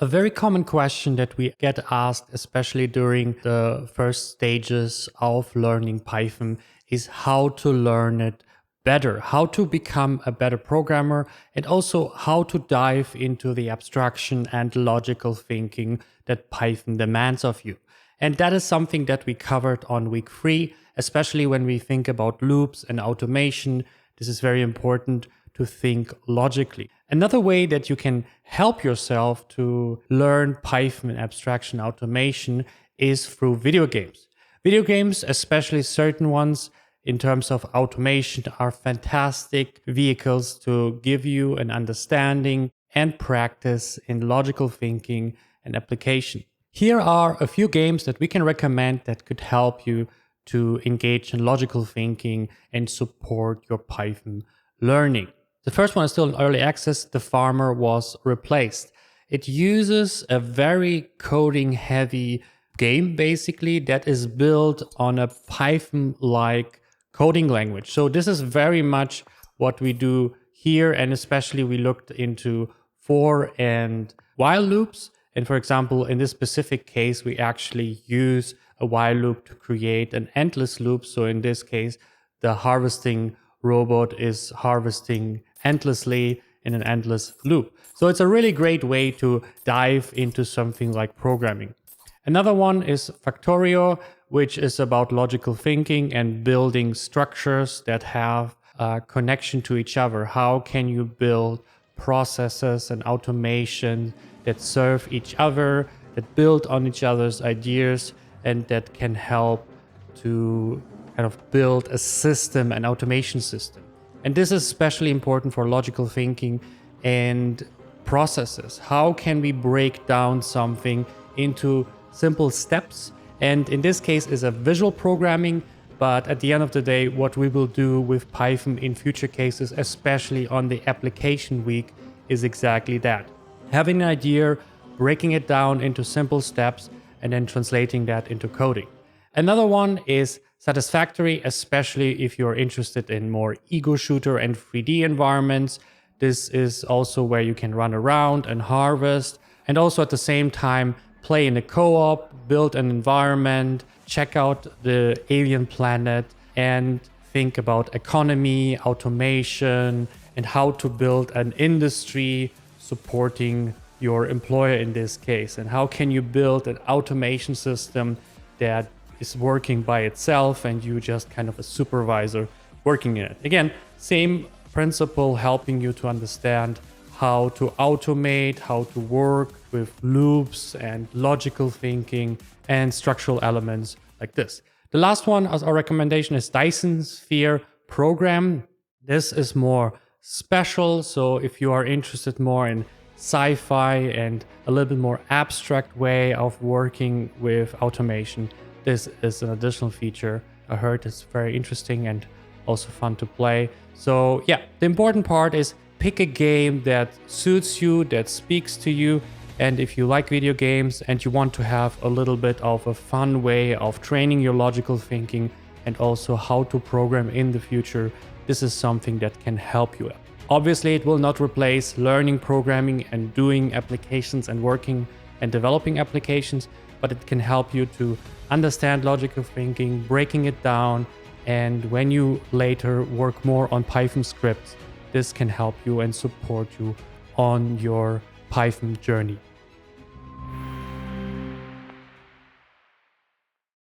A very common question that we get asked, especially during the first stages of learning Python, is how to learn it better, how to become a better programmer, and also how to dive into the abstraction and logical thinking that Python demands of you. And that is something that we covered on week 3, especially when we think about loops and automation. This is very important to think logically. Another way that you can help yourself to learn Python and abstraction automation is through video games. Video games, especially certain ones in terms of automation, are fantastic vehicles to give you an understanding and practice in logical thinking and application. Here are a few games that we can recommend that could help you to engage in logical thinking and support your Python learning. The first one is still in early access. The Farmer was replaced. It uses a very coding heavy game basically that is built on a Python-like coding language. So this is very much what we do here, and especially we looked into for and while loops. And for example, in this specific case, we actually use a while loop to create an endless loop. So in this case, the harvesting robot is harvesting endlessly in an endless loop. So it's a really great way to dive into something like programming. Another one is Factorio, which is about logical thinking and building structures that have a connection to each other. How can you build processes and automation that serve each other, that build on each other's ideas, and that can help to kind of build a system, an automation system. And this is especially important for logical thinking and processes. How can we break down something into simple steps? And in this case is a visual programming, but at the end of the day, what we will do with Python in future cases, especially on the application week, is exactly that. Having an idea, breaking it down into simple steps, and then translating that into coding. Another one is Satisfactory, especially if you're interested in more ego shooter and 3D environments. This is also where you can run around and harvest, and also at the same time play in a co-op, build an environment, check out the alien planet, and think about economy, automation, and how to build an industry supporting your employer in this case. And how can you build an automation system that is working by itself and you just kind of a supervisor working in it. Again, same principle, helping you to understand how to automate, how to work with loops and logical thinking and structural elements like this. The last one as our recommendation is Dyson Sphere Program. This is more special. So if you are interested more in sci-fi and a little bit more abstract way of working with automation, this is an additional feature. I heard it's very interesting and also fun to play. So yeah, the important part is pick a game that suits you, that speaks to you. And if you like video games and you want to have a little bit of a fun way of training your logical thinking and also how to program in the future, this is something that can help you. Obviously, it will not replace learning programming and doing applications and working and developing applications, but it can help you to understand logical thinking, breaking it down, and when you later work more on Python scripts, this can help you and support you on your Python journey.